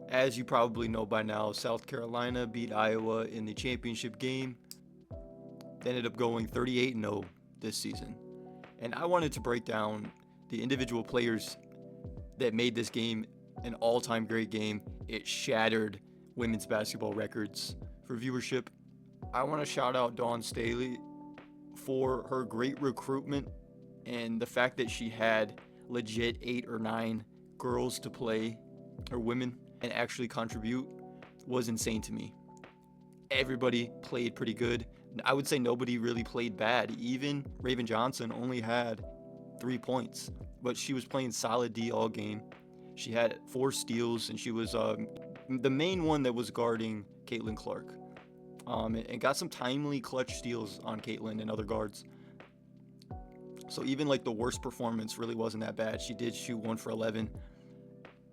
As you probably know by now, South Carolina beat Iowa in the championship game. They ended up going 38-0 this season. And I wanted to break down the individual players that made this game an all-time great game. It shattered women's basketball records for viewership. I want to shout out Dawn Staley for her great recruitment and the fact that she had legit 8 or 9 girls to play, or women, and actually contribute was insane to me. Everybody played pretty good. I would say nobody really played bad. Even Raven Johnson only had 3 points, but she was playing solid D all game. She had 4 steals, and she was the main one that was guarding Caitlin Clark. And got some timely clutch steals on Caitlin and other guards. So even like the worst performance really wasn't that bad. She did shoot 1 for 11,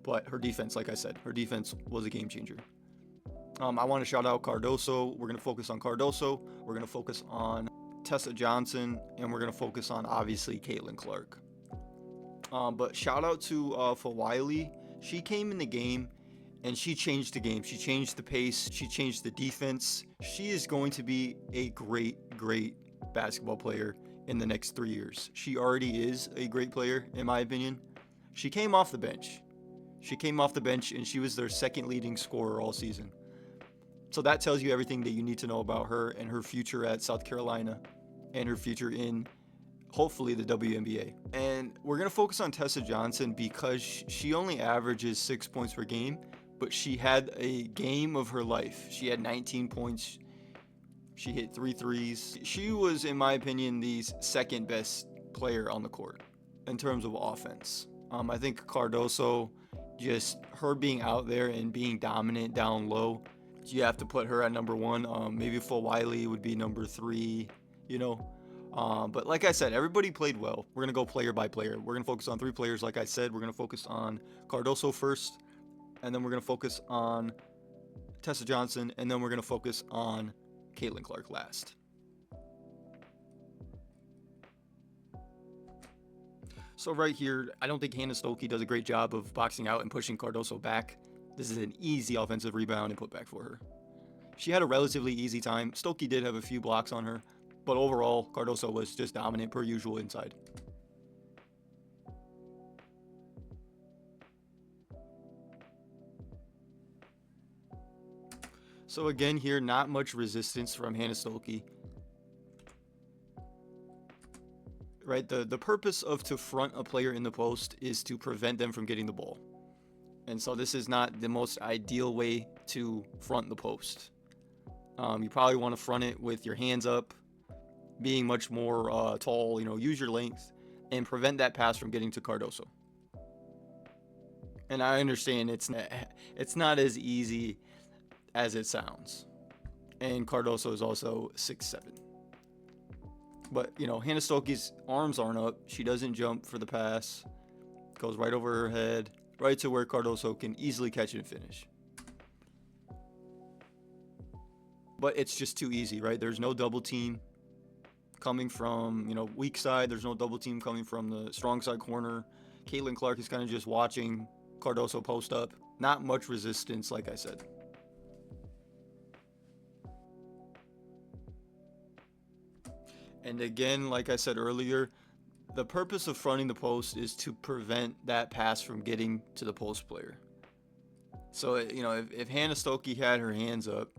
but her defense, like I said, her defense was a game changer. I want to shout out Cardoso. We're going to focus on Cardoso. We're going to focus on Tessa Johnson, and we're going to focus on, obviously, Caitlin Clark. But shout out to Fawiley. She came in the game, and she changed the game. She changed the pace. She changed the defense. She is going to be a great, great basketball player in the next 3 years. She already is a great player, in my opinion. She came off the bench. And she was their second leading scorer all season. So that tells you everything that you need to know about her and her future at South Carolina and her future in, hopefully, the WNBA. And we're going to focus on Tessa Johnson because she only averages 6 points per game, but she had a game of her life. She had 19 points. She hit 3 threes. She was, in my opinion, the second best player on the court in terms of offense. I think Cardoso, just her being out there and being dominant down low, you have to put her at number 1. Maybe Fawiley would be number 3, But like I said, everybody played well. We're going to go player by player. We're going to focus on 3 players. Like I said, we're going to focus on Cardoso first, and then we're going to focus on Tessa Johnson, and then we're going to focus on Caitlin Clark last. So right here, I don't think Hannah Stokey does a great job of boxing out and pushing Cardoso back. This is an easy offensive rebound and putback for her. She had a relatively easy time. Stokey did have a few blocks on her, but overall, Cardoso was just dominant per usual inside. So again here, not much resistance from Hannah Stokey. Right, the purpose of to front a player in the post is to prevent them from getting the ball. And so this is not the most ideal way to front the post. You probably want to front it with your hands up, being much more tall, use your length, and prevent that pass from getting to Cardoso. And I understand it's not as easy as it sounds. And Cardoso is also 6'7". But, Hannah Stokey's arms aren't up. She doesn't jump for the pass. Goes right over her head, right to where Cardoso can easily catch it and finish. But it's just too easy, right? There's no double team coming from, weak side. There's no double team coming from the strong side corner. Caitlin Clark is kind of just watching Cardoso post up. Not much resistance, like I said. And again, like I said earlier, the purpose of fronting the post is to prevent that pass from getting to the post player. So, if Hannah Stokey had her hands up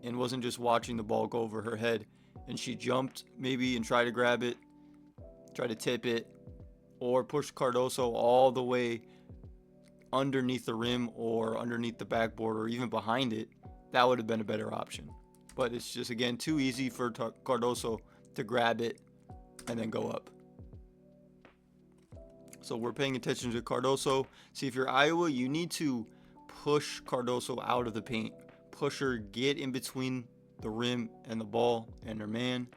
and wasn't just watching the ball go over her head, and she jumped maybe and tried to grab it, try to tip it, or push Cardoso all the way underneath the rim or underneath the backboard or even behind it, that would have been a better option. But it's just, again, too easy for Cardoso to grab it and then go up. So we're paying attention to Cardoso. See, if you're Iowa, you need to push Cardoso out of the paint. Push her, get in between the rim and the ball and her man.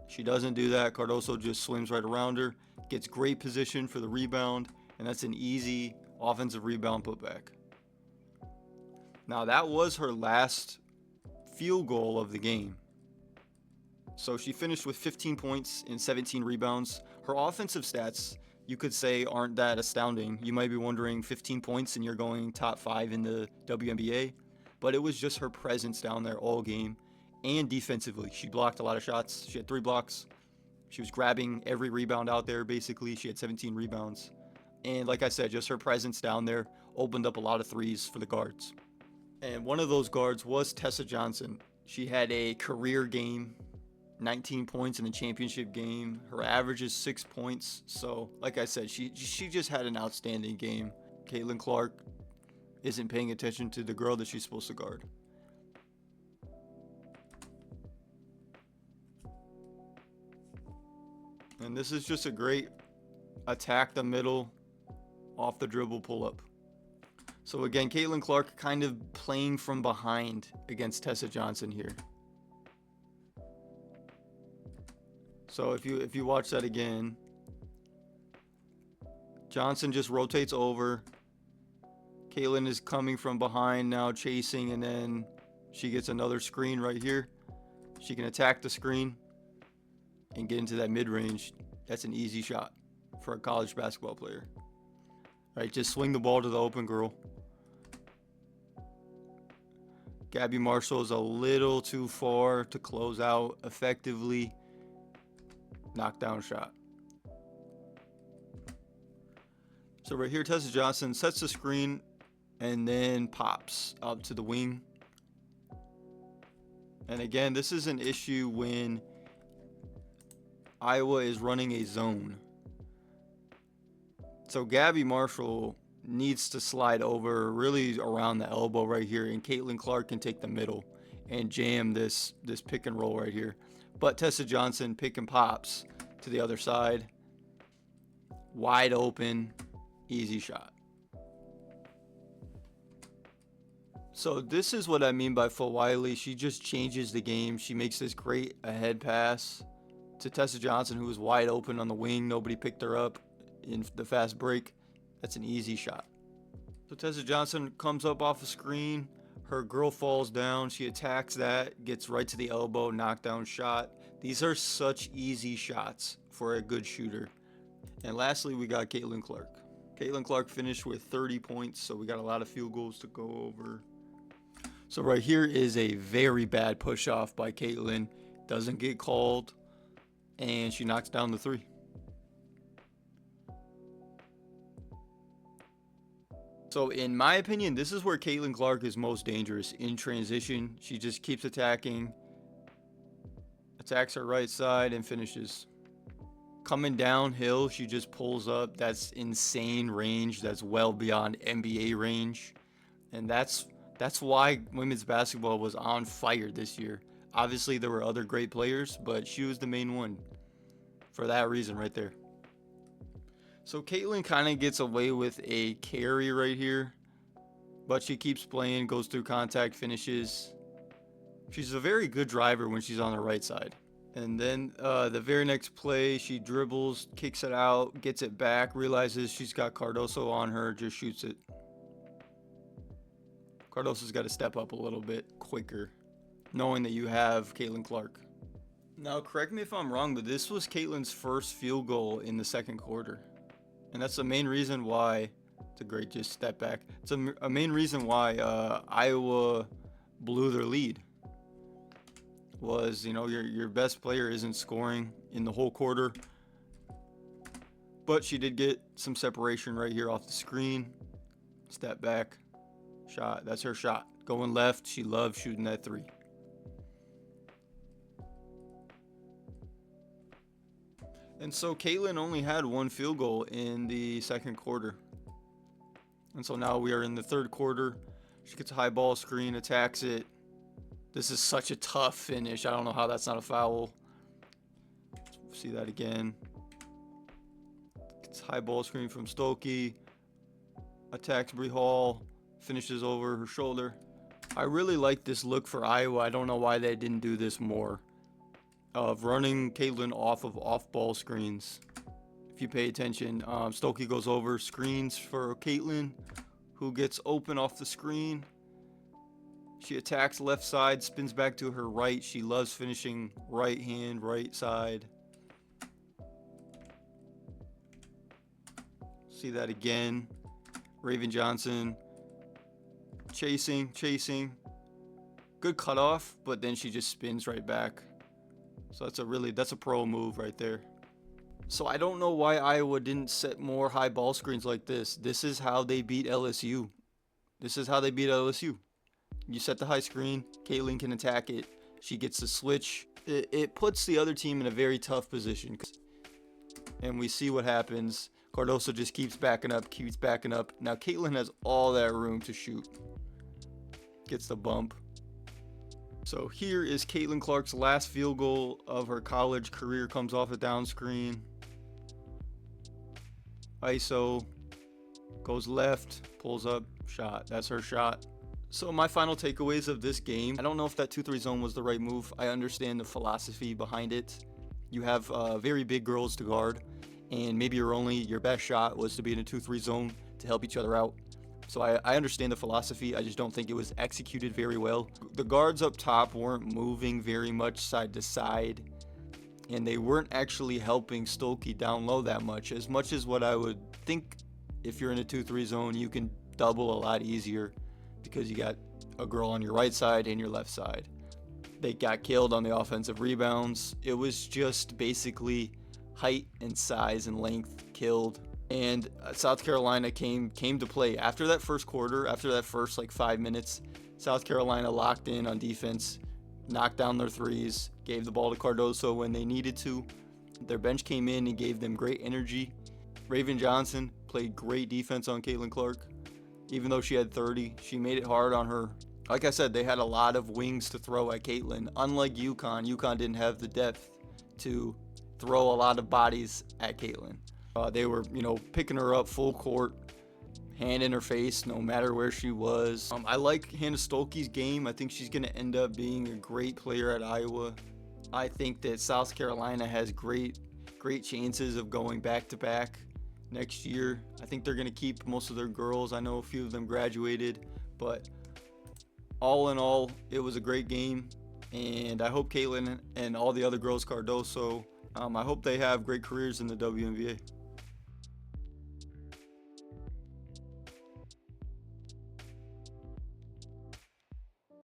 She doesn't do that. Cardoso just swims right around her, gets great position for the rebound, and that's an easy offensive rebound putback. Now, that was her last field goal of the game. So she finished with 15 points and 17 rebounds. Her offensive stats you could say aren't that astounding. You might be wondering 15 points and you're going top 5 in the WNBA, but it was just her presence down there all game. And defensively, she blocked a lot of shots. She had 3 blocks. She was grabbing every rebound out there, basically. She had 17 rebounds. And like I said, just her presence down there opened up a lot of threes for the guards. And one of those guards was Tessa Johnson. She had a career game, 19 points in the championship game. Her average is 6 points. So, like I said, she just had an outstanding game. Caitlin Clark isn't paying attention to the girl that she's supposed to guard. And this is just a great attack the middle, off the dribble pull up. So again, Caitlin Clark kind of playing from behind against Tessa Johnson here. So if you watch that again, Johnson just rotates over. Caitlin is coming from behind now, chasing, and then she gets another screen right here. She can attack the screen and get into that mid-range. That's an easy shot for a college basketball player. Right, just swing the ball to the open girl. Gabby Marshall is a little too far to close out effectively. Knockdown shot. So right here, Tessa Johnson sets the screen and then pops up to the wing. And again, this is an issue when Iowa is running a zone. So Gabby Marshall needs to slide over really around the elbow right here, and Caitlin Clark can take the middle and jam this pick and roll right here. But Tessa Johnson pick and pops to the other side. Wide open, easy shot. So this is what I mean by Full Wiley. She just changes the game. She makes this great ahead pass to Tessa Johnson, who was wide open on the wing. Nobody picked her up in the fast break. That's an easy shot. So Tessa Johnson comes up off the screen. Her girl falls down. She attacks that, gets right to the elbow, knockdown shot. These are such easy shots for a good shooter. And lastly, we got Caitlin Clark. Caitlin Clark finished with 30 points, so we got a lot of field goals to go over. So right here is a very bad push off by Caitlin. Doesn't get called, and she knocks down the 3. So in my opinion, this is where Caitlin Clark is most dangerous in transition. She just keeps attacking, attacks her right side, and finishes. Coming downhill, she just pulls up. That's insane range. That's well beyond NBA range. And that's why women's basketball was on fire this year. Obviously, there were other great players, but she was the main one for that reason right there. So Caitlin kind of gets away with a carry right here, but she keeps playing, goes through contact, finishes. She's a very good driver when she's on the right side. And then the very next play, she dribbles, kicks it out, gets it back, realizes she's got Cardoso on her, just shoots it. Cardoso's got to step up a little bit quicker, knowing that you have Caitlin Clark. Now, correct me if I'm wrong, but this was Caitlin's first field goal in the second quarter. And that's the main reason why, it's a great just step back. It's a main reason why Iowa blew their lead. Was, your best player isn't scoring in the whole quarter. But she did get some separation right here off the screen. Step back, shot. That's her shot. Going left, she loves shooting that 3. And so Caitlin only had 1 field goal in the second quarter. And so now we are in the third quarter. She gets a high ball screen, attacks it. This is such a tough finish. I don't know how that's not a foul. Let's see that again. Gets high ball screen from Stokey. Attacks Bree Hall. Finishes over her shoulder. I really like this look for Iowa. I don't know why they didn't do this more. Of running Caitlin off of off-ball screens. If you pay attention, Stokey goes over, screens for Caitlin, who gets open off the screen. She attacks left side, spins back to her right. She loves finishing right hand, right side. See that again. Raven Johnson chasing. Good cutoff, but then she just spins right back. So that's a pro move right there. So I don't know why Iowa didn't set more high ball screens like this. This is how they beat LSU. You set the high screen, Caitlin can attack it. She gets the switch. It puts the other team in a very tough position. And we see what happens. Cardoso just keeps backing up. Now Caitlin has all that room to shoot. Gets the bump. So here is Caitlin Clark's last field goal of her college career. Comes off a down screen. ISO. Goes left. Pulls up. Shot. That's her shot. So my final takeaways of this game. I don't know if that 2-3 zone was the right move. I understand the philosophy behind it. You have very big girls to guard. And maybe your best shot was to be in a 2-3 zone to help each other out. So I understand the philosophy. I just don't think it was executed very well. The guards up top weren't moving very much side to side. And they weren't actually helping Stolke down low that much. As much as what I would think if you're in a 2-3 zone, you can double a lot easier because you got a girl on your right side and your left side. They got killed on the offensive rebounds. It was just basically height and size and length killed. And South Carolina came to play after that first quarter. After that first 5 minutes, South Carolina locked in on defense, knocked down their threes, gave the ball to Cardoso when they needed to. Their bench came in and gave them great energy. Raven Johnson played great defense on Caitlin Clark. Even though she had 30, she made it hard on her. Like I said, they had a lot of wings to throw at Caitlin. Unlike UConn didn't have the depth to throw a lot of bodies at Caitlin. They were, picking her up full court, hand in her face, no matter where she was. I like Hannah Stolke's game. I think she's going to end up being a great player at Iowa. I think that South Carolina has great chances of going back-to-back next year. I think they're going to keep most of their girls. I know a few of them graduated, but all in all, it was a great game. And I hope Caitlin and all the other girls, Cardoso, I hope they have great careers in the WNBA.